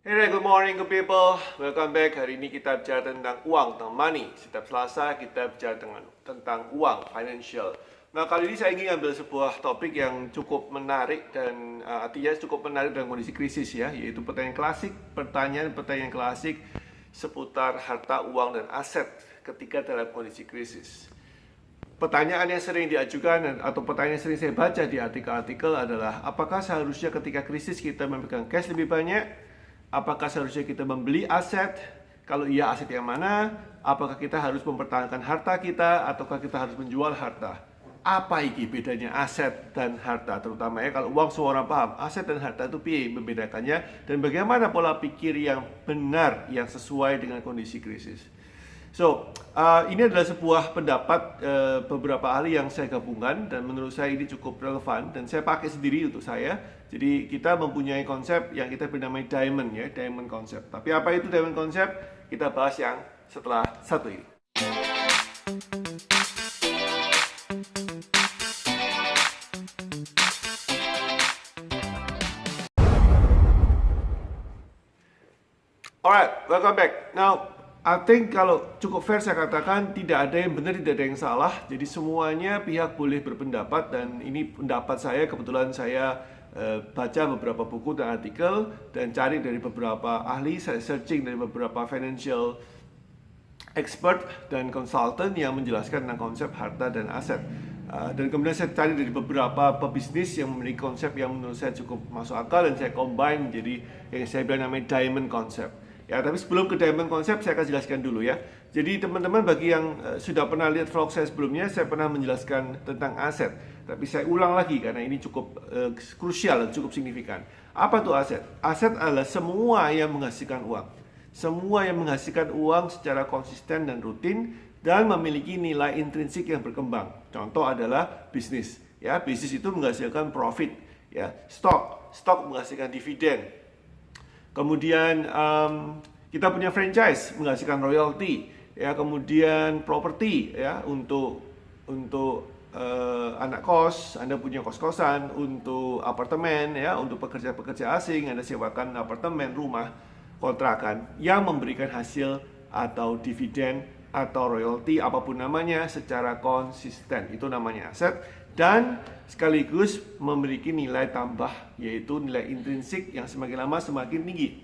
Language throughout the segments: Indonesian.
Hey there, good morning good people. Welcome back. Hari ini kita bicara tentang uang, tentang money. Setiap Selasa kita bicara tentang uang, financial. Nah, kali ini saya ingin ambil sebuah topik yang cukup menarik dan artinya cukup menarik dalam kondisi krisis ya, yaitu pertanyaan klasik seputar harta, uang, dan aset ketika dalam kondisi krisis. Pertanyaan yang sering diajukan atau pertanyaan yang sering saya baca di artikel-artikel adalah apakah seharusnya ketika krisis kita memegang cash lebih banyak? Apakah seharusnya kita membeli aset? Kalau iya, aset yang mana? Apakah kita harus mempertahankan harta kita ataukah kita harus menjual harta? Apa iki bedanya aset dan harta? Terutama ya kalau uang semua orang paham, aset dan harta itu piye membedakannya dan bagaimana pola pikir yang benar yang sesuai dengan kondisi krisis. Ini adalah sebuah pendapat beberapa ahli yang saya gabungkan dan menurut saya ini cukup relevan dan saya pakai sendiri untuk saya. Jadi kita mempunyai konsep yang kita bernamai diamond ya, diamond concept. Tapi apa itu diamond concept? Kita bahas yang setelah satu ini. Alright, welcome back. Now, I think kalau cukup fair saya katakan tidak ada yang benar, tidak ada yang salah. Jadi semuanya pihak boleh berpendapat dan ini pendapat saya. Kebetulan saya baca beberapa buku dan artikel dan cari dari beberapa ahli, saya searching dari beberapa financial expert dan consultant yang menjelaskan tentang konsep harta dan aset. Dan kemudian saya cari dari beberapa pebisnis yang memiliki konsep yang menurut saya cukup masuk akal dan saya combine menjadi yang saya bilang namanya diamond concept. Ya, tapi sebelum ke diamond concept saya akan jelaskan dulu ya. Jadi teman-teman bagi yang sudah pernah lihat vlog saya sebelumnya, saya pernah menjelaskan tentang aset. Tapi saya ulang lagi karena ini cukup krusial dan cukup signifikan. Apa tuh aset? Aset adalah semua yang menghasilkan uang. Semua yang menghasilkan uang secara konsisten dan rutin dan memiliki nilai intrinsik yang berkembang. Contoh adalah bisnis. Ya, bisnis itu menghasilkan profit. Ya, stok menghasilkan dividen. Kemudian kita punya franchise menghasilkan royalti, ya. Kemudian properti, ya, untuk anak kos, Anda punya kos-kosan, untuk apartemen, ya, untuk pekerja-pekerja asing, Anda sewakan apartemen, rumah, kontrakan yang memberikan hasil atau dividen atau royalti apapun namanya secara konsisten. Itu namanya aset dan sekaligus memiliki nilai tambah yaitu nilai intrinsik yang semakin lama semakin tinggi.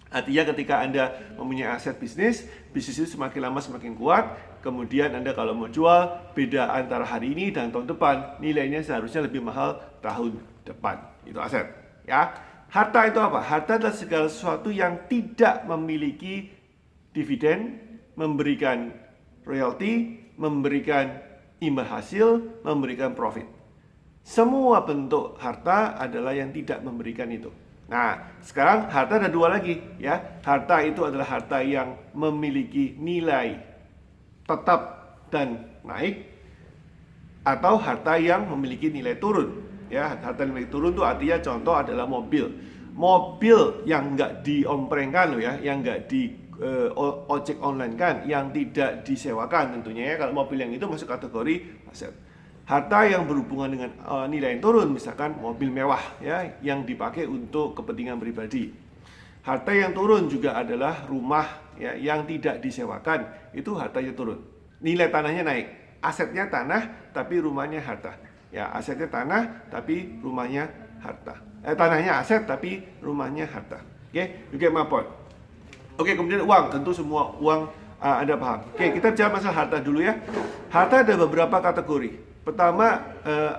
Artinya ketika Anda mempunyai aset bisnis itu semakin lama semakin kuat. Kemudian Anda kalau mau jual, beda antara hari ini dan tahun depan, nilainya seharusnya lebih mahal tahun depan. Itu aset, ya. Harta itu apa? Harta adalah segala sesuatu yang tidak memiliki dividen, memberikan royalti, memberikan imbal hasil, memberikan profit. Semua bentuk harta adalah yang tidak memberikan itu. Nah, sekarang harta ada dua lagi, ya. Harta itu adalah harta yang memiliki nilai tetap dan naik, atau harta yang memiliki nilai turun. Ya, harta nilai turun itu artinya contoh adalah mobil. Mobil yang nggak diomprengkan loh ya, yang nggak di ojek online kan, yang tidak disewakan tentunya ya. Kalau mobil yang itu masuk kategori aset. Harta yang berhubungan dengan nilai yang turun, misalkan mobil mewah ya, yang dipakai untuk kepentingan pribadi. Harta yang turun juga adalah rumah ya, yang tidak disewakan, itu hartanya turun. Nilai tanahnya naik, asetnya tanah tapi rumahnya harta. Ya, asetnya tanah tapi rumahnya harta. Tanahnya aset tapi rumahnya harta. Oke, you get my point. Oke, kemudian uang, tentu semua uang Anda paham. Oke, kita bicara masalah harta dulu ya. Harta ada beberapa kategori. Pertama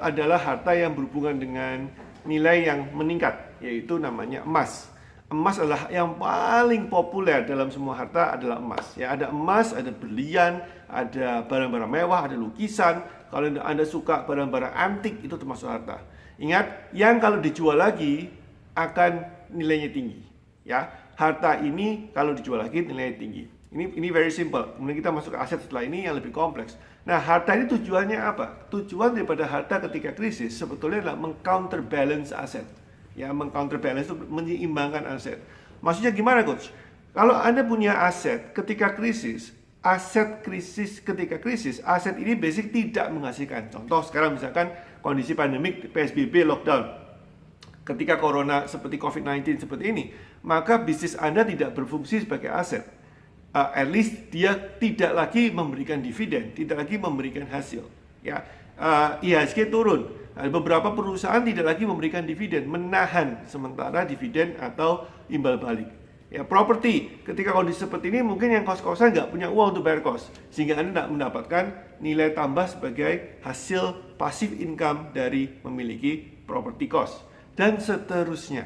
adalah harta yang berhubungan dengan nilai yang meningkat, yaitu namanya emas. Emas adalah yang paling populer dalam semua harta adalah emas. Ya, ada emas, ada berlian, ada barang-barang mewah, ada lukisan. Kalau Anda suka barang-barang antik itu termasuk harta. Ingat, yang kalau dijual lagi akan nilainya tinggi. Ya, harta ini kalau dijual lagi nilainya tinggi. Ini very simple. Kemudian kita masuk ke aset setelah ini yang lebih kompleks. Nah, harta ini tujuannya apa? Tujuan daripada harta ketika krisis sebetulnya adalah meng-counterbalance aset. Ya, meng-counterbalance itu menyeimbangkan aset. Maksudnya gimana, coach? Kalau Anda punya aset ketika krisis, ketika krisis, aset ini basic tidak menghasilkan. Contoh sekarang misalkan kondisi pandemik, PSBB, lockdown. ketika corona seperti COVID-19 seperti ini, maka bisnis Anda tidak berfungsi sebagai aset. At least dia tidak lagi memberikan dividen, tidak lagi memberikan hasil. Ya, IHSG turun. Beberapa perusahaan tidak lagi memberikan dividen, menahan sementara dividen atau imbal balik. Ya, properti ketika kondisi seperti ini mungkin yang kos-kosan nggak punya uang untuk bayar kos, sehingga Anda tidak mendapatkan nilai tambah sebagai hasil passive income dari memiliki properti kos dan seterusnya.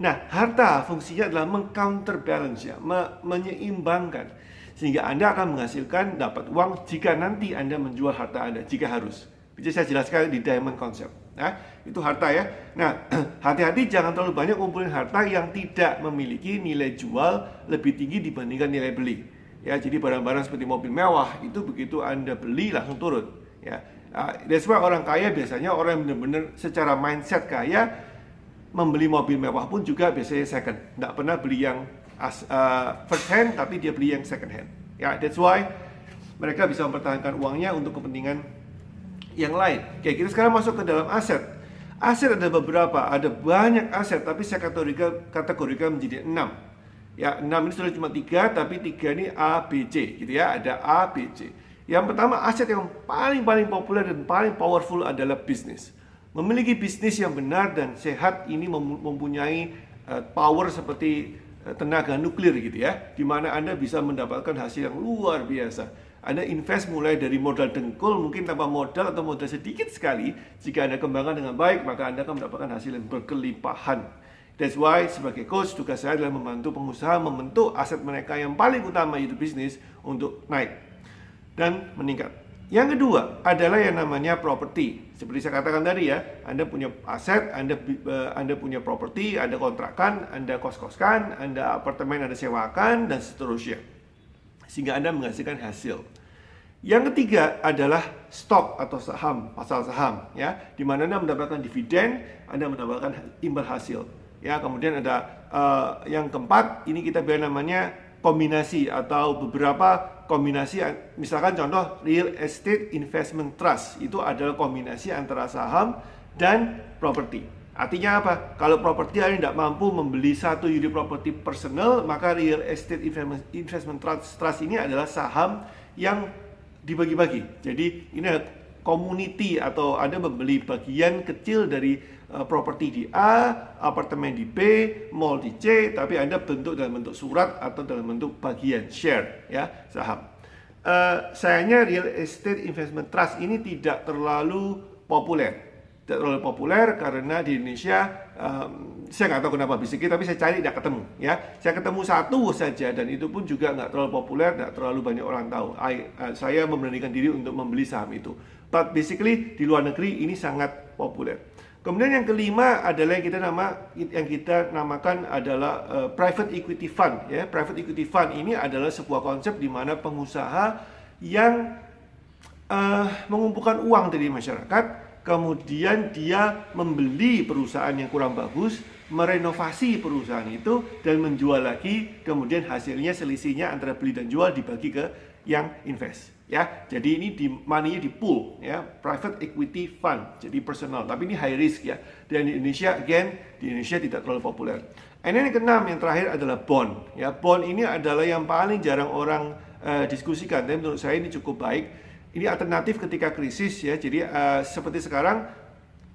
Nah, harta fungsinya adalah meng-counterbalance, ya, menyeimbangkan, sehingga Anda akan menghasilkan dapat uang jika nanti Anda menjual harta Anda, jika harus. Bisa saya jelaskan di Diamond Concept. Nah, itu harta ya. Nah, hati-hati jangan terlalu banyak ngumpulin harta yang tidak memiliki nilai jual lebih tinggi dibandingkan nilai beli. Ya, jadi barang-barang seperti mobil mewah itu begitu Anda beli langsung turun. Ya, that's why orang kaya biasanya orang yang benar-benar secara mindset kaya membeli mobil mewah pun juga biasanya second. Nggak pernah beli yang first hand, tapi dia beli yang second hand. Ya, that's why mereka bisa mempertahankan uangnya untuk kepentingan yang lain. Oke, kita sekarang masuk ke dalam aset. Aset ada beberapa, ada banyak aset, tapi saya kategorikan menjadi 6. Ya, 6 ini sudah cuma 3, tapi 3 ini A, B, C, gitu ya. Ada A, B, C. Yang pertama, aset yang paling populer dan paling powerful adalah bisnis. Memiliki bisnis yang benar dan sehat ini mempunyai power seperti tenaga nuklir gitu ya, di mana Anda bisa mendapatkan hasil yang luar biasa. Anda invest mulai dari modal dengkul, mungkin tanpa modal atau modal sedikit sekali. Jika Anda kembangkan dengan baik, maka Anda akan mendapatkan hasil yang berkelimpahan. That's why sebagai coach, tugas saya adalah membantu pengusaha membentuk aset mereka yang paling utama yaitu bisnis untuk naik dan meningkat. Yang kedua adalah yang namanya properti. Seperti saya katakan tadi ya, Anda punya aset, Anda punya properti, Anda kontrakan, Anda kos-koskan, Anda apartemen, Anda sewakan, dan seterusnya, sehingga Anda menghasilkan hasil. Yang ketiga adalah stok atau saham, pasar saham, ya, di mana Anda mendapatkan dividen, Anda mendapatkan imbal hasil. Ya, kemudian ada yang keempat, ini kita bilang namanya kombinasi atau beberapa kombinasi. Misalkan contoh real estate investment trust, itu adalah kombinasi antara saham dan properti. Artinya apa? Kalau properti Anda tidak mampu membeli satu unit properti personal, maka real estate investment trust ini adalah saham yang dibagi-bagi. Jadi ini adalah community, atau Anda membeli bagian kecil dari properti di A, apartemen di B, mall di C, tapi Anda bentuk dalam bentuk surat atau dalam bentuk bagian share, ya, saham. Sayangnya real estate investment trust ini tidak terlalu populer. Tidak terlalu populer karena di Indonesia saya nggak tahu kenapa bisik, tapi saya cari tidak ketemu, ya. Saya ketemu satu saja dan itu pun juga nggak terlalu populer, nggak terlalu banyak orang tahu. Saya memberanikan diri untuk membeli saham itu. But basically di luar negeri ini sangat populer. Kemudian yang kelima adalah yang kita namakan adalah private equity fund, ya. Private equity fund ini adalah sebuah konsep di mana pengusaha yang mengumpulkan uang dari masyarakat, kemudian dia membeli perusahaan yang kurang bagus, merenovasi perusahaan itu dan menjual lagi, kemudian hasilnya selisihnya antara beli dan jual dibagi ke yang invest, ya. Jadi ini money-nya di pool, ya, private equity fund, jadi personal, tapi ini high risk, ya. Dan di Indonesia tidak terlalu populer. And yang keenam, yang terakhir adalah bond, ya. Bond ini adalah yang paling jarang orang diskusikan, tapi menurut saya ini cukup baik. Ini alternatif ketika krisis, ya. Jadi seperti sekarang,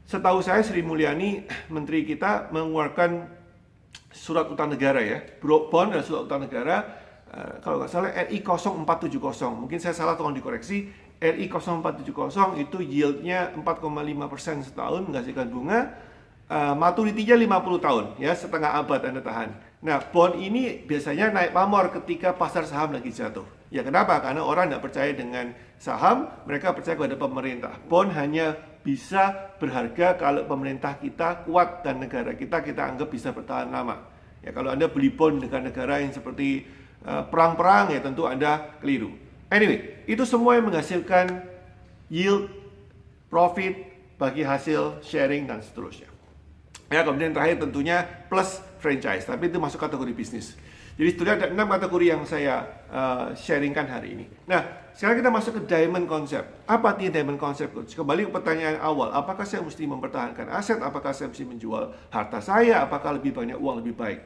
setahu saya Sri Mulyani, menteri kita, mengeluarkan surat utang negara, ya. Bond adalah surat utang negara. Kalau nggak salah RI 0470, mungkin saya salah, tolong dikoreksi. RI 0470 itu yieldnya 4,5% setahun, menghasilkan bunga, maturity-nya 50 tahun, ya, setengah abad Anda tahan. Nah, bond ini biasanya naik pamor ketika pasar saham lagi jatuh. Ya, kenapa? Karena orang tidak percaya dengan saham, mereka percaya kepada pemerintah. Bond hanya bisa berharga kalau pemerintah kita kuat dan negara kita anggap bisa bertahan lama. Ya, kalau Anda beli bond dengan negara yang seperti perang-perang, ya tentu Anda keliru. Anyway, itu semua yang menghasilkan yield, profit, bagi hasil, sharing, dan seterusnya. Ya, kemudian terakhir tentunya plus franchise, tapi itu masuk kategori bisnis. Jadi sebetulnya ada 6 kategori yang saya sharingkan hari ini. Nah, sekarang kita masuk ke diamond concept. Apa artinya diamond concept, Coach? Kembali ke pertanyaan awal, apakah saya mesti mempertahankan aset? Apakah saya mesti menjual harta saya? Apakah lebih banyak uang lebih baik?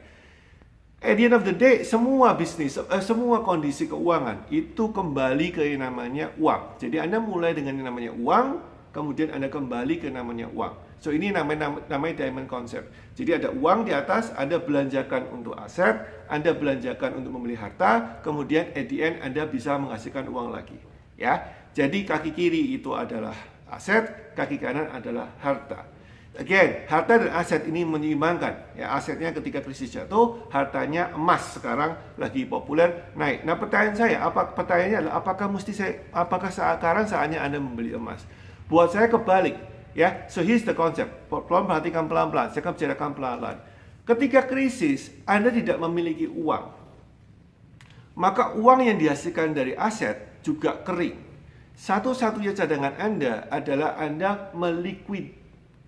At the end of the day, semua bisnis, semua kondisi keuangan itu kembali ke yang namanya uang. Jadi Anda mulai dengan yang namanya uang, kemudian Anda kembali ke namanya uang. So ini namanya diamond concept. Jadi ada uang di atas, Anda belanjakan untuk aset, Anda belanjakan untuk membeli harta, kemudian at the end Anda bisa menghasilkan uang lagi. Ya, jadi kaki kiri itu adalah aset, kaki kanan adalah harta. Again, harta dan aset ini menyeimbangkan. Ya, asetnya ketika krisis jatuh, hartanya emas sekarang lagi populer naik. Nah, pertanyaannya adalah apakah sekarang saatnya Anda membeli emas? Buat saya kebalik, ya. So here's the concept. Perhatikan pelan-pelan. Saya akan bicarakan pelan-pelan. Ketika krisis, Anda tidak memiliki uang, maka uang yang dihasilkan dari aset juga kering. Satu-satunya cadangan Anda adalah Anda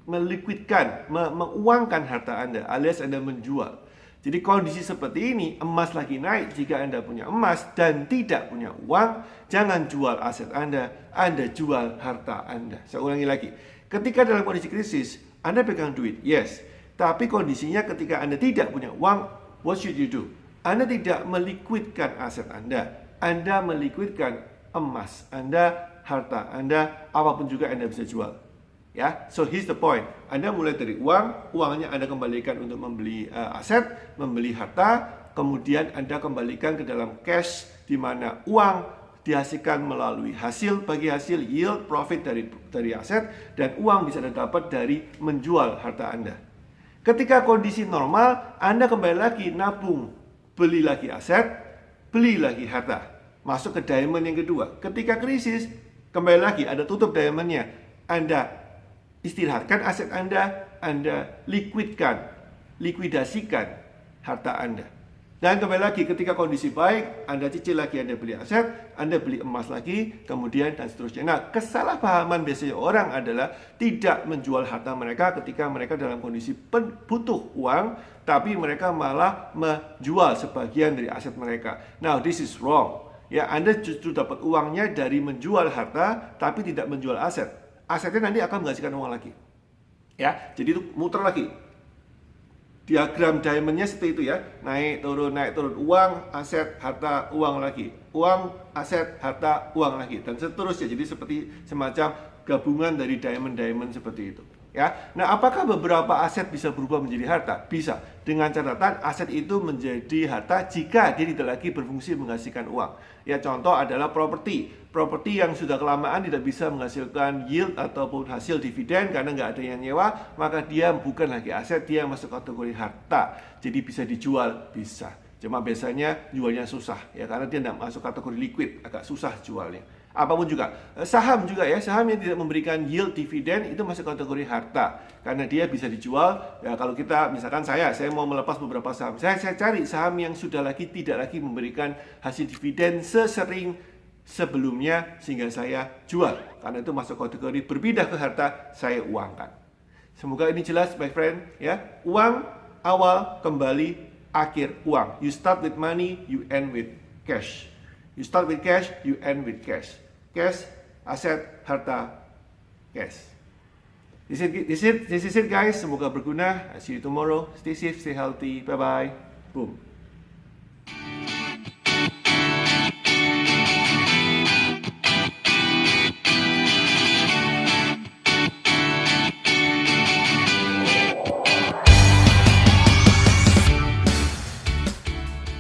menguangkan harta Anda, alias Anda menjual. Jadi kondisi seperti ini, emas lagi naik. Jika Anda punya emas dan tidak punya uang, jangan jual aset Anda jual harta Anda. Saya ulangi lagi. Ketika dalam kondisi krisis, Anda pegang duit, yes. Tapi kondisinya ketika Anda tidak punya uang, what should you do? Anda tidak meliquidkan aset Anda meliquidkan emas Anda, harta Anda, apapun juga Anda bisa jual. Ya, so here's the point. Anda mulai dari uang, uangnya Anda kembalikan untuk membeli aset, membeli harta, kemudian Anda kembalikan ke dalam cash, di mana uang dihasilkan melalui bagi hasil yield, profit dari aset, dan uang bisa Anda dapat dari menjual harta Anda. Ketika kondisi normal, Anda kembali lagi nabung, beli lagi aset, beli lagi harta, masuk ke diamond yang kedua. Ketika krisis, kembali lagi ada tutup diamondnya, Anda istirahatkan aset Anda likuidasikan harta Anda. Dan kembali lagi ketika kondisi baik, Anda cicil lagi, Anda beli aset, Anda beli emas lagi, kemudian dan seterusnya. Nah, kesalahpahaman biasanya orang adalah tidak menjual harta mereka ketika mereka dalam kondisi butuh uang, tapi mereka malah menjual sebagian dari aset mereka. Now, this is wrong. Ya, Anda justru dapat uangnya dari menjual harta, tapi tidak menjual aset. Asetnya nanti akan menghasilkan uang lagi. Ya, jadi itu muter lagi. Diagram diamondnya seperti itu ya, naik turun, uang, aset, harta, uang lagi, uang, aset, harta, uang lagi, dan seterusnya. Jadi seperti semacam gabungan dari diamond seperti itu. Ya, nah apakah beberapa aset bisa berubah menjadi harta? Bisa, dengan catatan aset itu menjadi harta jika dia tidak lagi berfungsi menghasilkan uang. Ya, contoh adalah properti yang sudah kelamaan tidak bisa menghasilkan yield ataupun hasil dividen karena nggak ada yang nyewa, maka dia bukan lagi aset, dia masuk kategori harta. Jadi bisa dijual, bisa. Cuma biasanya jualnya susah ya, karena dia tidak masuk kategori liquid, agak susah jualnya. Apapun juga, saham juga ya, saham yang tidak memberikan yield dividen itu masuk kategori harta karena dia bisa dijual. Ya, kalau kita misalkan saya mau melepas beberapa saham, saya cari saham yang tidak lagi memberikan hasil dividen sesering sebelumnya sehingga saya jual, karena itu masuk kategori berpindah ke harta, saya uangkan. Semoga ini jelas my friend ya. Uang awal, kembali, akhir uang. You start with money, you end with cash. You start with cash, you end with cash. Cash, aset, harta, cash. This is it guys. Semoga berguna. I see you tomorrow. Stay safe, stay healthy. Bye bye. Boom.